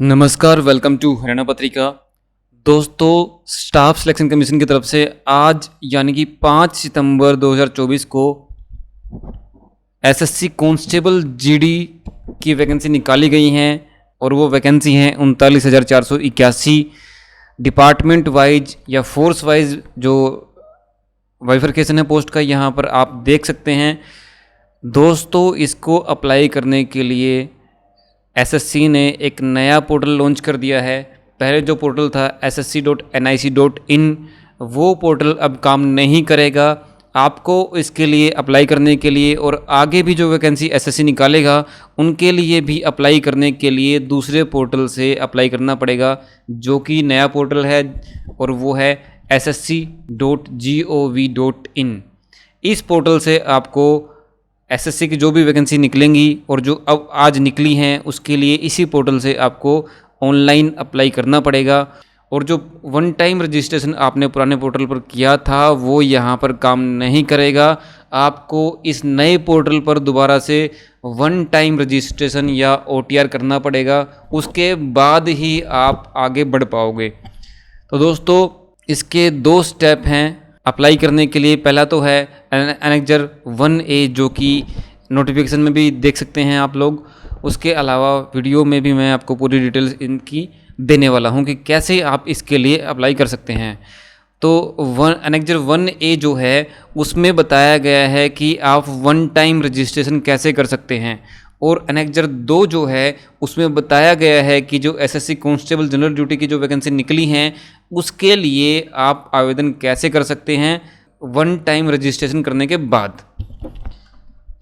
नमस्कार, welcome to Haryana पत्रिका। दोस्तों, स्टाफ सिलेक्शन कमीशन की तरफ से आज यानी कि 5 सितंबर 2024 को एसएससी कांस्टेबल जीडी की वैकेंसी निकाली गई हैं और वो वैकेंसी हैं 39,481। डिपार्टमेंट वाइज या फोर्स वाइज जो बाइफरकेशन है पोस्ट का यहाँ पर आप देख सकते हैं। दोस्तों, इसको अप्लाई करने के लिए एसएससी ने एक नया पोर्टल लॉन्च कर दिया है। पहले जो पोर्टल था ssc.nic.in वो पोर्टल अब काम नहीं करेगा। आपको इसके लिए अप्लाई करने के लिए और आगे भी जो वैकेंसी एसएससी निकालेगा उनके लिए भी अप्लाई करने के लिए दूसरे पोर्टल से अप्लाई करना पड़ेगा, जो कि नया पोर्टल है और वो है ssc.gov.in। इस पोर्टल से आपको एसएससी की जो भी वैकेंसी निकलेंगी और जो अब आज निकली हैं उसके लिए इसी पोर्टल से आपको ऑनलाइन अप्लाई करना पड़ेगा। और जो वन टाइम रजिस्ट्रेशन आपने पुराने पोर्टल पर किया था वो यहाँ पर काम नहीं करेगा। आपको इस नए पोर्टल पर दोबारा से वन टाइम रजिस्ट्रेशन या ओटीआर करना पड़ेगा, उसके बाद ही आप आगे बढ़ पाओगे। तो दोस्तों, इसके 2 स्टेप हैं अप्लाई करने के लिए। पहला तो है एनेक्जर 1A, जो कि नोटिफिकेशन में भी देख सकते हैं आप लोग। उसके अलावा वीडियो में भी मैं आपको पूरी डिटेल्स इनकी देने वाला हूं कि कैसे आप इसके लिए अप्लाई कर सकते हैं। तो एनेक्जर 1A जो है उसमें बताया गया है कि आप वन टाइम रजिस्ट्रेशन कैसे कर सकते हैं, और एनेक्जर 2 जो है उसमें बताया गया है कि जो एसएससी कांस्टेबल जनरल ड्यूटी की जो वैकेंसी निकली हैं उसके लिए आप आवेदन कैसे कर सकते हैं वन टाइम रजिस्ट्रेशन करने के बाद।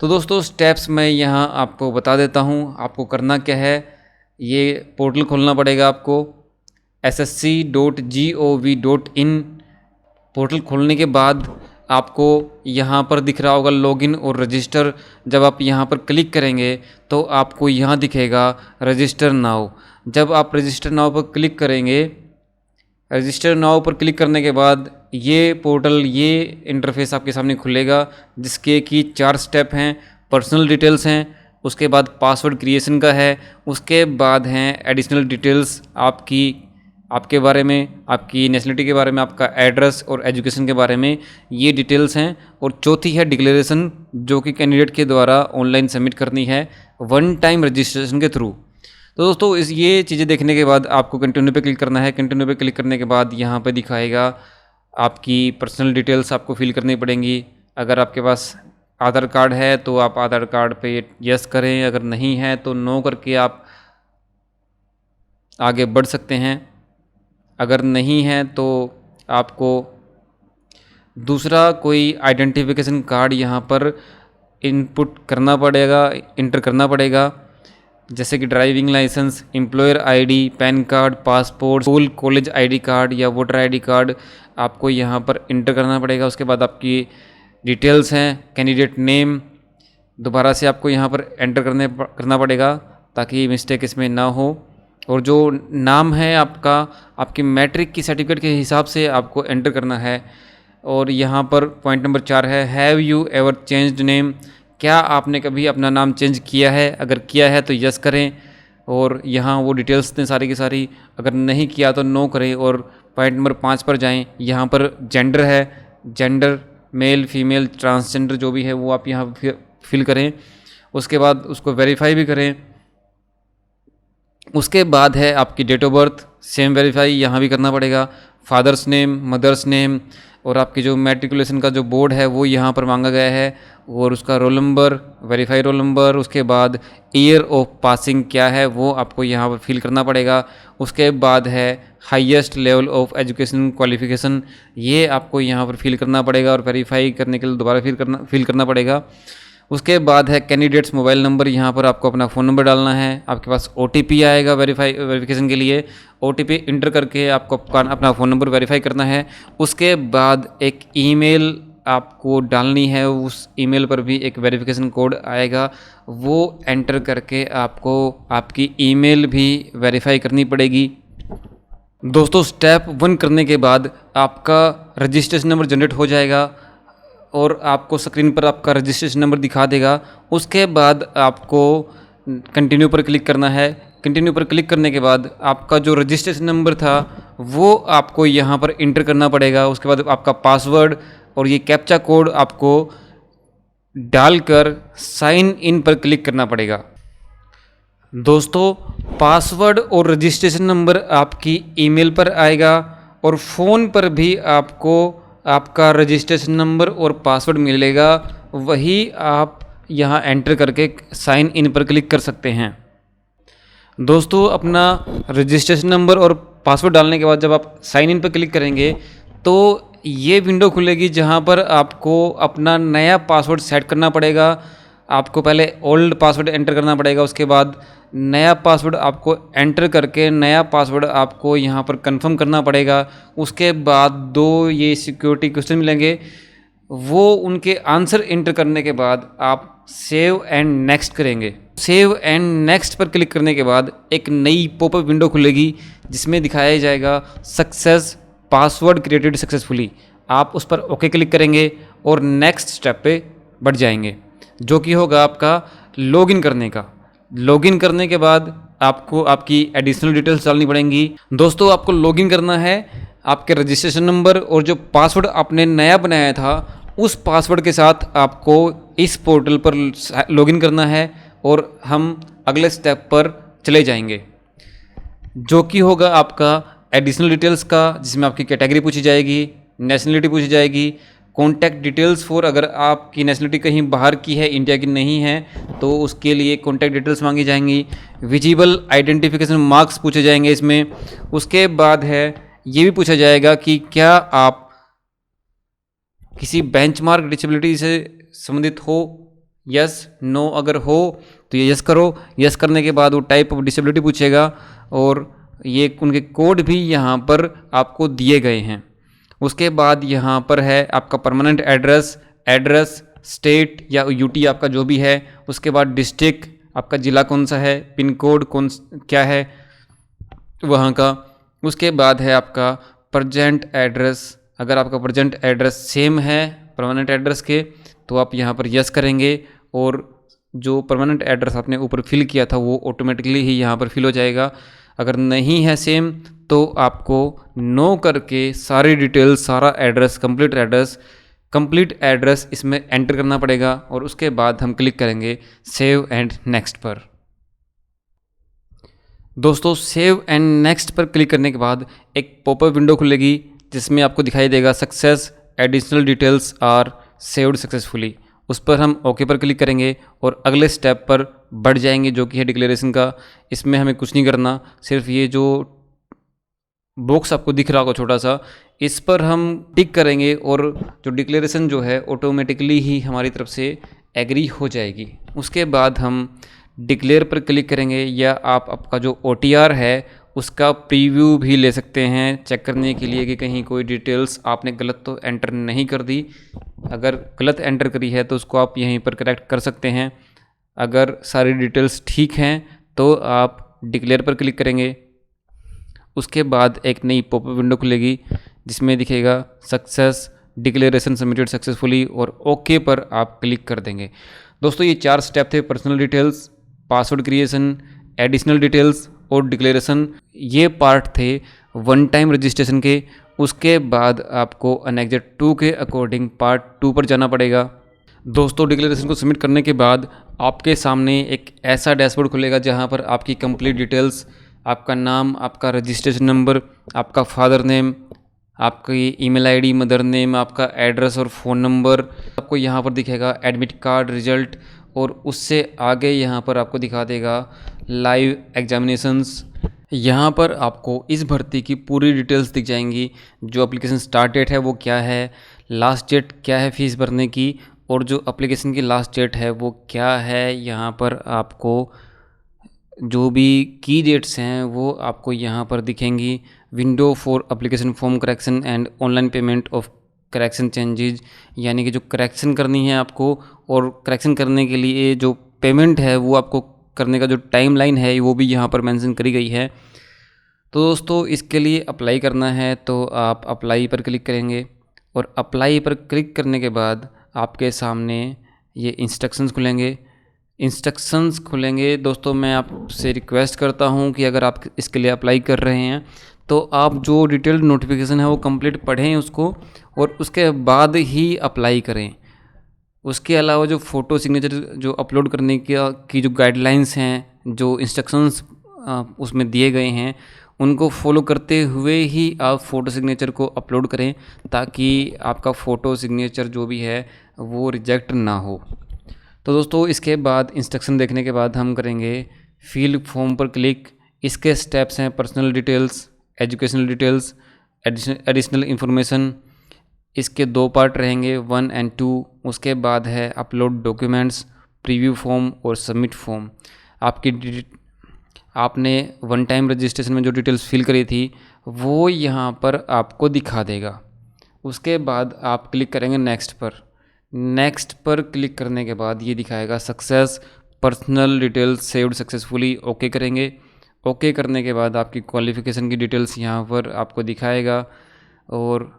तो दोस्तों, स्टेप्स मैं यहाँ आपको बता देता हूँ। आपको करना क्या है, ये पोर्टल खोलना पड़ेगा आपको ssc.gov.in। पोर्टल खोलने के बाद आपको यहाँ पर दिख रहा होगा लॉगिन और रजिस्टर। जब आप यहाँ पर क्लिक करेंगे तो आपको यहाँ दिखेगा रजिस्टर नाउ। जब आप रजिस्टर नाउ पर क्लिक करेंगे, रजिस्टर नाउ पर क्लिक करने के बाद ये पोर्टल, ये इंटरफेस आपके सामने खुलेगा, जिसके कि 4 स्टेप हैं। पर्सनल डिटेल्स हैं, उसके बाद पासवर्ड क्रिएशन का है, उसके बाद हैं एडिशनल डिटेल्स आपके बारे में, आपकी नेशनलिटी के बारे में, आपका एड्रेस और एजुकेशन के बारे में, ये डिटेल्स हैं। और चौथी है डिक्लेरेशन, जो कि कैंडिडेट के द्वारा ऑनलाइन सबमिट करनी है वन टाइम रजिस्ट्रेशन के थ्रू। तो दोस्तों, ये चीज़ें देखने के बाद आपको कंटिन्यू पे क्लिक करना है। कंटिन्यू पे क्लिक करने के बाद यहाँ पे दिखाएगा आपकी पर्सनल डिटेल्स आपको फिल करनी पड़ेंगी। अगर आपके पास आधार कार्ड है तो आप आधार कार्ड पे यस करें, अगर नहीं है तो नो करके आप आगे बढ़ सकते हैं। अगर नहीं है तो आपको दूसरा कोई आइडेंटिफिकेशन कार्ड यहाँ पर इनपुट करना पड़ेगा, इंटर करना पड़ेगा, जैसे कि driving licence, employer ID, PAN card, passport, school college ID card या वोटर आईडी कार्ड आपको यहाँ पर इंटर करना पड़ेगा। उसके बाद आपकी डिटेल्स हैं, कैंडिडेट नेम दोबारा से आपको यहाँ पर एंटर करना पड़ेगा ताकि मिस्टेक इसमें ना हो। और जो नाम है आपका, आपकी मैट्रिक की सर्टिफिकेट के हिसाब से आपको एंटर करना है। और यहाँ पर पॉइंट नंबर 4 है, have you ever changed name, क्या आपने कभी अपना नाम चेंज किया है? अगर किया है तो यस करें और यहाँ वो डिटेल्स दें सारी की सारी। अगर नहीं किया तो नो करें। और पॉइंट नंबर 5 पर जाएं। यहाँ पर जेंडर है, जेंडर मेल, फीमेल, ट्रांसजेंडर जो भी है वो आप यहाँ फिल करें। उसके बाद उसको वेरीफाई भी करें। उसके बाद है आपकी date of birth, same verify यहाँ भी करना पड़ेगा। फादर्स नेम, मदर्स नेम और आपकी जो मैट्रिकुलेशन का जो बोर्ड है वो यहाँ पर मांगा गया है, और उसका roll number, verify roll number. उसके बाद ईयर ऑफ पासिंग क्या है वो आपको यहाँ पर फिल करना पड़ेगा। उसके बाद है highest level of education qualification, ये आपको यहाँ पर फिल करना पड़ेगा और वेरीफाई करने के लिए दोबारा फिल करना पड़ेगा। उसके बाद है कैंडिडेट्स मोबाइल नंबर, यहाँ पर आपको अपना फ़ोन नंबर डालना है। आपके पास ओटीपी आएगा वेरिफिकेशन के लिए, ओटीपी इंटर करके आपको अपना फ़ोन नंबर वेरीफाई करना है। उसके बाद एक ईमेल आपको डालनी है, उस ईमेल पर भी एक वेरिफिकेशन कोड आएगा, वो एंटर करके आपको आपकी ईमेल भी वेरीफाई करनी पड़ेगी। दोस्तों, स्टेप 1 करने के बाद आपका रजिस्ट्रेशन नंबर जनरेट हो जाएगा और आपको स्क्रीन पर आपका रजिस्ट्रेशन नंबर दिखा देगा। उसके बाद आपको कंटिन्यू पर क्लिक करना है। कंटिन्यू पर क्लिक करने के बाद आपका जो रजिस्ट्रेशन नंबर था वो आपको यहाँ पर इंटर करना पड़ेगा। उसके बाद आपका पासवर्ड और ये कैप्चा कोड आपको डालकर साइन इन पर क्लिक करना पड़ेगा। दोस्तों, पासवर्ड और रजिस्ट्रेशन नंबर आपकी ईमेल पर आएगा और फ़ोन पर भी आपको आपका रजिस्ट्रेशन नंबर और पासवर्ड मिलेगा, वही आप यहाँ एंटर करके साइन इन पर क्लिक कर सकते हैं। दोस्तों, अपना रजिस्ट्रेशन नंबर और पासवर्ड डालने के बाद जब आप साइन इन पर क्लिक करेंगे तो ये विंडो खुलेगी जहाँ पर आपको अपना नया पासवर्ड सेट करना पड़ेगा। आपको पहले ओल्ड पासवर्ड एंटर करना पड़ेगा, उसके बाद नया पासवर्ड आपको एंटर करके नया पासवर्ड आपको यहाँ पर कंफर्म करना पड़ेगा। उसके बाद 2 ये सिक्योरिटी क्वेश्चन मिलेंगे, वो उनके आंसर एंटर करने के बाद आप सेव एंड नेक्स्ट करेंगे। सेव एंड नेक्स्ट पर क्लिक करने के बाद एक नई पॉपअप विंडो खुलेगी जिसमें दिखाया जाएगा सक्सेस पासवर्ड क्रिएटेड सक्सेसफुली। आप उस पर ओके क्लिक करेंगे और नेक्स्ट स्टेप पे बढ़ जाएंगे, जो कि होगा आपका लॉगिन करने का। लॉगिन करने के बाद आपको आपकी एडिशनल डिटेल्स डालनी पड़ेंगी। दोस्तों, आपको लॉगिन करना है, आपके रजिस्ट्रेशन नंबर और जो पासवर्ड आपने नया बनाया था उस पासवर्ड के साथ आपको इस पोर्टल पर लॉगिन करना है और हम अगले स्टेप पर चले जाएंगे, जो कि होगा आपका एडिशनल डिटेल्स का, जिसमें आपकी कैटेगरी पूछी जाएगी, नेशनलिटी पूछी जाएगी, कॉन्टैक्ट डिटेल्स फॉर अगर आपकी नेशनलिटी कहीं बाहर की है, इंडिया की नहीं है, तो उसके लिए कॉन्टैक्ट डिटेल्स मांगी जाएंगी, विजिबल आइडेंटिफिकेशन मार्क्स पूछे जाएंगे इसमें। उसके बाद है ये भी पूछा जाएगा कि क्या आप किसी बेंचमार्क डिसेबिलिटी से संबंधित हो, यस नो, अगर हो तो ये यस करो। यस करने के बाद वो टाइप ऑफ डिसेबिलिटी पूछेगा और ये उनके कोड भी यहाँ पर आपको दिए गए हैं। उसके बाद यहाँ पर है आपका परमानेंट एड्रेस, स्टेट या यूटी आपका जो भी है। उसके बाद डिस्ट्रिक्ट, आपका ज़िला कौन सा है, पिन कोड क्या है वहाँ का। उसके बाद है आपका प्रजेंट एड्रेस, अगर आपका प्रजेंट एड्रेस सेम है परमानेंट एड्रेस के तो आप यहाँ पर यस करेंगे और जो परमानेंट एड्रेस आपने ऊपर फिल किया था वो ऑटोमेटिकली ही यहाँ पर फिल हो जाएगा। अगर नहीं है सेम तो आपको नो करके सारी डिटेल्स, सारा एड्रेस, कंप्लीट एड्रेस इसमें एंटर करना पड़ेगा और उसके बाद हम क्लिक करेंगे सेव एंड नेक्स्ट पर। दोस्तों, सेव एंड नेक्स्ट पर क्लिक करने के बाद एक पॉपअप विंडो खुलेगी जिसमें आपको दिखाई देगा success additional details are saved successfully. उस पर हम ओके पर क्लिक करेंगे और अगले स्टेप पर बढ़ जाएंगे, जो कि है डिक्लेरेशन का। इसमें हमें कुछ नहीं करना, सिर्फ ये जो बॉक्स आपको दिख रहा होगा छोटा सा, इस पर हम टिक करेंगे और जो डिक्लेरेशन जो है ऑटोमेटिकली ही हमारी तरफ से एग्री हो जाएगी। उसके बाद हम डिक्लेयर पर क्लिक करेंगे या आप आपका जो OTR है उसका प्रीव्यू भी ले सकते हैं चेक करने के लिए कि कहीं कोई डिटेल्स आपने गलत तो एंटर नहीं कर दी। अगर गलत एंटर करी है तो उसको आप यहीं पर करेक्ट कर सकते हैं। अगर सारी डिटेल्स ठीक हैं तो आप डिक्लेयर पर क्लिक करेंगे। उसके बाद एक नई पॉपअप विंडो खुलेगी जिसमें दिखेगा सक्सेस डिक्लेरेशन सबमिटेड सक्सेसफुली और ओके पर आप क्लिक कर देंगे। दोस्तों, ये 4 स्टेप थे, personal details, password creation, additional details और डिक्लेरेशन। ये पार्ट थे वन टाइम रजिस्ट्रेशन के। उसके बाद आपको एनेक्जर 2 के अकॉर्डिंग पार्ट 2 पर जाना पड़ेगा। दोस्तों, डिक्लेरेशन को सबमिट करने के बाद आपके सामने एक ऐसा डैशबोर्ड खुलेगा जहां पर आपकी कंप्लीट डिटेल्स, आपका नाम, आपका रजिस्ट्रेशन नंबर, आपका फादर नेम, आपकी ईमेल आईडी, मदर नेम, आपका एड्रेस और फ़ोन नंबर आपको यहाँ पर दिखेगा, एडमिट कार्ड रिजल्ट, और उससे आगे यहाँ पर आपको दिखा देगा लाइव एग्जामिनेशंस। यहाँ पर आपको इस भर्ती की पूरी डिटेल्स दिख जाएंगी। जो एप्लीकेशन स्टार्ट डेट है वो क्या है, लास्ट डेट क्या है फ़ीस भरने की, और जो एप्लीकेशन की लास्ट डेट है वो क्या है। यहाँ पर आपको जो भी की डेट्स हैं वो आपको यहाँ पर दिखेंगी। Window for application form correction and online payment of correction changes, यानी कि जो करेक्शन करनी है आपको और करेक्शन करने के लिए जो पेमेंट है वो आपको करने का जो टाइम लाइन है वो भी यहाँ पर मेंशन करी गई है। तो दोस्तों, इसके लिए अप्लाई करना है तो आप अप्लाई पर क्लिक करेंगे और अप्लाई पर क्लिक करने के बाद आपके सामने ये इंस्ट्रक्शंस खुलेंगे इंस्ट्रक्शंस खुलेंगे। दोस्तों मैं आपसे रिक्वेस्ट करता हूं कि अगर आप इसके लिए अप्लाई कर रहे हैं तो आप जो डिटेल्ड नोटिफिकेशन है वो कंप्लीट पढ़ें उसको, और उसके बाद ही अप्लाई करें। उसके अलावा जो फ़ोटो सिग्नेचर जो अपलोड करने की जो गाइडलाइंस हैं, जो इंस्ट्रक्शंस उसमें दिए गए हैं, उनको फॉलो करते हुए ही आप फ़ोटो सिग्नेचर को अपलोड करें, ताकि आपका फ़ोटो सिग्नेचर जो भी है वो रिजेक्ट ना हो। तो दोस्तों इसके बाद इंस्ट्रक्शन देखने के बाद हम करेंगे फिल फॉर्म पर क्लिक। इसके स्टेप्स हैं personal details, educational details, additional information. इसके 2 पार्ट रहेंगे, 1 और 2। उसके बाद है अपलोड डॉक्यूमेंट्स, प्रीव्यू फॉर्म और सबमिट फॉर्म। आपने वन टाइम रजिस्ट्रेशन में जो डिटेल्स फिल करी थी वो यहाँ पर आपको दिखा देगा। उसके बाद आप क्लिक करेंगे नेक्स्ट पर। नेक्स्ट पर क्लिक करने के बाद ये दिखाएगा success, personal details saved successfully. Okay करेंगे। ओके करने के बाद आपकी क्वालिफ़िकेशन की डिटेल्स यहाँ पर आपको दिखाएगा, और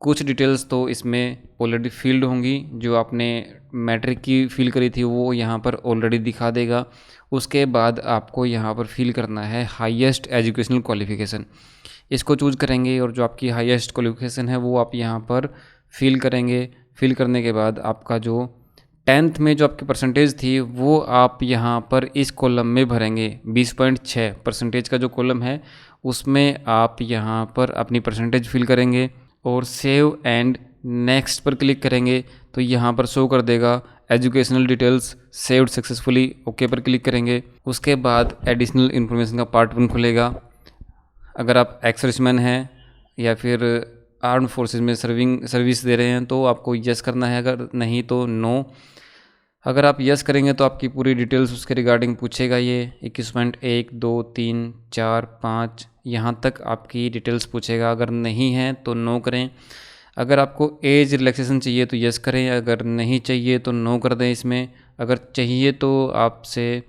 कुछ डिटेल्स तो इसमें ऑलरेडी फील्ड होंगी। जो आपने मैट्रिक की फिल करी थी वो यहाँ पर ऑलरेडी दिखा देगा। उसके बाद आपको यहाँ पर फिल करना है हाईएस्ट एजुकेशनल क्वालिफ़िकेशन, इसको चूज़ करेंगे, और जो आपकी हाईएस्ट क्वालिफ़िकेशन है वो आप यहाँ पर फिल करेंगे। फिल करने के बाद आपका जो 10th में जो आपकी परसेंटेज थी वो आप यहाँ पर इस कॉलम में भरेंगे। 20.6 परसेंटेज का जो कॉलम है उसमें आप यहाँ पर अपनी परसेंटेज फिल करेंगे, और सेव एंड नेक्स्ट पर क्लिक करेंगे तो यहाँ पर शो कर देगा educational details saved successfully. Okay पर क्लिक करेंगे। उसके बाद एडिशनल इन्फॉर्मेशन का पार्ट 1 खुलेगा। अगर आप एक्स सर्विसमैन हैं या फिर आर्म फोर्सेस में सर्विस दे रहे हैं तो आपको यस करना है, अगर नहीं तो नो। अगर आप यस करेंगे तो आपकी पूरी डिटेल्स उसके रिगार्डिंग पूछेगा। ये 21.1 2 3 4 5 यहाँ तक आपकी डिटेल्स पूछेगा। अगर नहीं है तो नो करें। अगर आपको एज रिलैक्सेशन चाहिए तो यस करें, अगर नहीं चाहिए तो नो कर दें इसमें। अगर चाहिए तो आपसे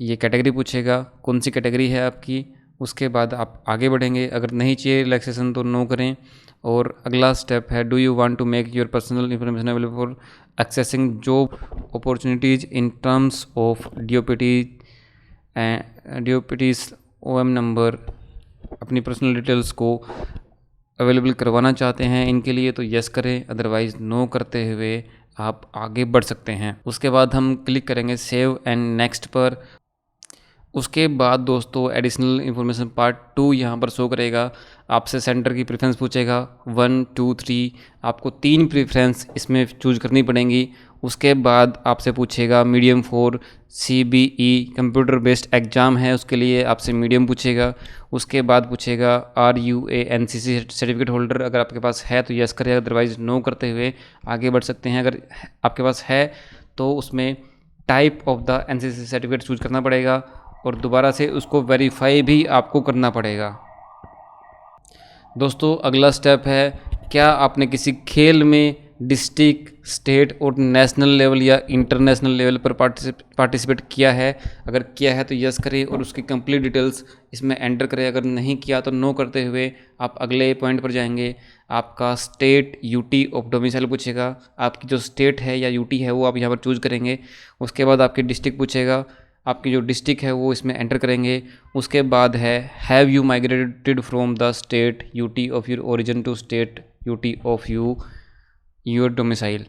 ये कैटेगरी पूछेगा, कौन सी कैटेगरी है आपकी। उसके बाद आप आगे बढ़ेंगे। अगर नहीं चाहिए रिलैक्सेशन तो नो करें। और अगला स्टेप है do you want to make your personal information available for accessing job opportunities in terms of DOPT's OM number. अपनी पर्सनल डिटेल्स को अवेलेबल करवाना चाहते हैं इनके लिए तो यस करें, अदरवाइज़ नो करते हुए आप आगे बढ़ सकते हैं। उसके बाद हम क्लिक करेंगे सेव एंड नेक्स्ट पर। उसके बाद दोस्तों एडिशनल इन्फॉर्मेशन पार्ट 2 यहाँ पर शो करेगा। आपसे सेंटर की प्रेफरेंस पूछेगा 1 2 3। आपको 3 प्रेफरेंस इसमें चूज करनी पड़ेंगी। उसके बाद आपसे पूछेगा medium for CBE computer based exam है, उसके लिए आपसे मीडियम पूछेगा। उसके बाद पूछेगा are you a NCC certificate holder. अगर आपके पास है तो यस करें, अदरवाइज़ नो करते हुए आगे बढ़ सकते हैं। अगर आपके पास है तो उसमें type of the NCC certificate choose करना पड़ेगा, और दोबारा से उसको वेरीफाई भी आपको करना पड़ेगा। दोस्तों अगला स्टेप है, क्या आपने किसी खेल में डिस्ट्रिक्ट, स्टेट और नेशनल लेवल या इंटरनेशनल लेवल पर पार्टिसिपेट किया है। अगर किया है तो यस करें और उसकी कंप्लीट डिटेल्स इसमें एंटर करें। अगर नहीं किया तो नो करते हुए आप अगले पॉइंट पर जाएंगे। आपका स्टेट यूटी ऑफ डोमिसाइल पूछेगा। आपकी जो स्टेट है या यूटी है वो आप यहाँ पर चूज़ करेंगे। उसके बाद आपकी डिस्ट्रिक्ट पूछेगा, आपकी जो डिस्ट्रिक्ट है वो इसमें एंटर करेंगे। उसके बाद है have you migrated from the state UT of your origin to state UT of your domicile.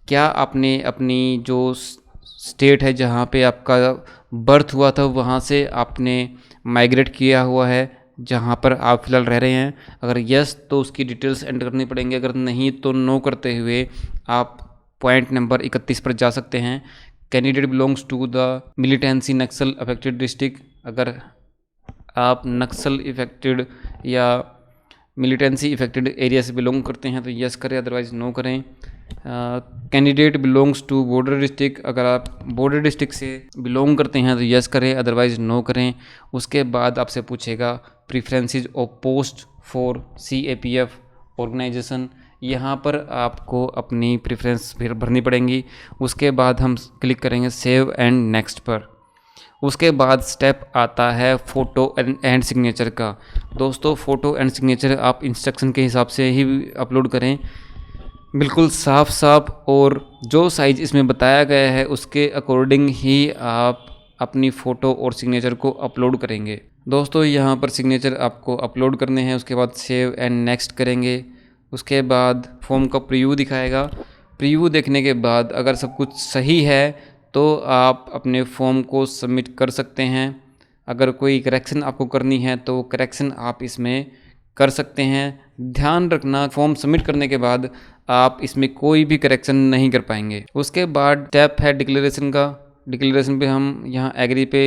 क्या आपने अपनी जो स्टेट है जहाँ पे आपका बर्थ हुआ था वहाँ से आपने माइग्रेट किया हुआ है जहाँ पर आप फ़िलहाल रह रहे हैं। अगर यस तो उसकी डिटेल्स एंटर करनी पड़ेंगी, अगर नहीं तो नो करते हुए आप पॉइंट नंबर 31 पर जा सकते हैं। Candidate belongs to the militancy Naxal affected district. अगर आप नक्सल इफेक्टेड या मिलिटेंसी इफेक्टेड एरिया से बिलोंग करते हैं तो यस करें, अदरवाइज़ नो करें। Candidate belongs to border district. अगर आप बॉर्डर डिस्ट्रिक्ट से बिलोंग करते हैं तो यस करें, अदरवाइज़ नो करें। उसके बाद आपसे पूछेगा preferences of post for CAPF organisation. यहाँ पर आपको अपनी प्रेफरेंस फिर भरनी पड़ेंगी। उसके बाद हम क्लिक करेंगे सेव एंड नेक्स्ट पर। उसके बाद स्टेप आता है फ़ोटो एंड सिग्नेचर का। दोस्तों फ़ोटो एंड सिग्नेचर आप इंस्ट्रक्शन के हिसाब से ही अपलोड करें। बिल्कुल साफ साफ और जो साइज़ इसमें बताया गया है उसके अकॉर्डिंग ही आप अपनी फ़ोटो और सिग्नेचर को अपलोड करेंगे। दोस्तों यहाँ पर सिग्नेचर आपको अपलोड करने हैं, उसके बाद सेव एंड नेक्स्ट करेंगे। उसके बाद फॉर्म का प्रीव्यू दिखाएगा। प्रीव्यू देखने के बाद अगर सब कुछ सही है तो आप अपने फॉर्म को सबमिट कर सकते हैं। अगर कोई करेक्शन आपको करनी है तो करेक्शन आप इसमें कर सकते हैं। ध्यान रखना, फॉर्म सबमिट करने के बाद आप इसमें कोई भी करेक्शन नहीं कर पाएंगे। उसके बाद टैप है डिक्लेरेशन का। डिक्लेरेशन पे हम यहाँ एग्री पे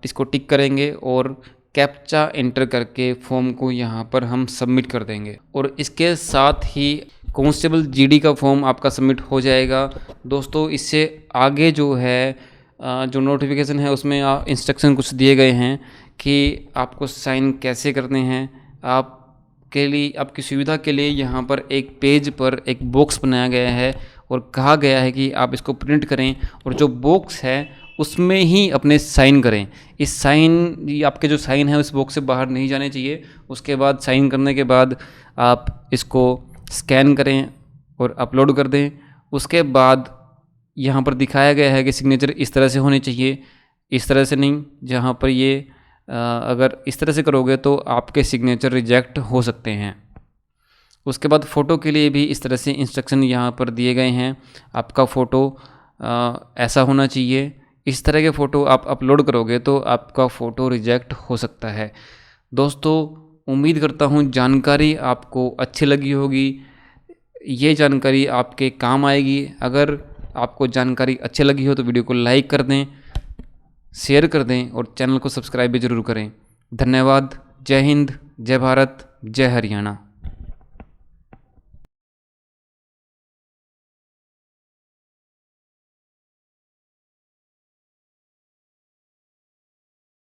इसको टिक करेंगे और कैप्चा एंटर करके फॉर्म को यहाँ पर हम सबमिट कर देंगे और इसके साथ ही कांस्टेबल जीडी का फॉर्म आपका सबमिट हो जाएगा। दोस्तों इससे आगे जो है जो नोटिफिकेशन है उसमें इंस्ट्रक्शन कुछ दिए गए हैं कि आपको साइन कैसे करने हैं। आपके लिए, आपकी सुविधा के लिए यहाँ पर एक पेज पर एक बॉक्स बनाया गया है और कहा गया है कि आप इसको प्रिंट करें और जो बॉक्स है उसमें ही अपने साइन करें। इस साइन, आपके जो साइन है उस बॉक्स से बाहर नहीं जाने चाहिए। उसके बाद साइन करने के बाद आप इसको स्कैन करें और अपलोड कर दें। उसके बाद यहाँ पर दिखाया गया है कि सिग्नेचर इस तरह से होने चाहिए, इस तरह से नहीं। जहाँ पर ये अगर इस तरह से करोगे तो आपके सिग्नेचर रिजेक्ट हो सकते हैं। उसके बाद फ़ोटो के लिए भी इस तरह से इंस्ट्रक्शन यहाँ पर दिए गए हैं। आपका फ़ोटो ऐसा होना चाहिए। इस तरह के फ़ोटो आप अपलोड करोगे तो आपका फ़ोटो रिजेक्ट हो सकता है। दोस्तों उम्मीद करता हूँ जानकारी आपको अच्छी लगी होगी। ये जानकारी आपके काम आएगी। अगर आपको जानकारी अच्छी लगी हो तो वीडियो को लाइक कर दें, शेयर कर दें और चैनल को सब्सक्राइब भी ज़रूर करें। धन्यवाद। जय हिंद, जय भारत, जय हरियाणा।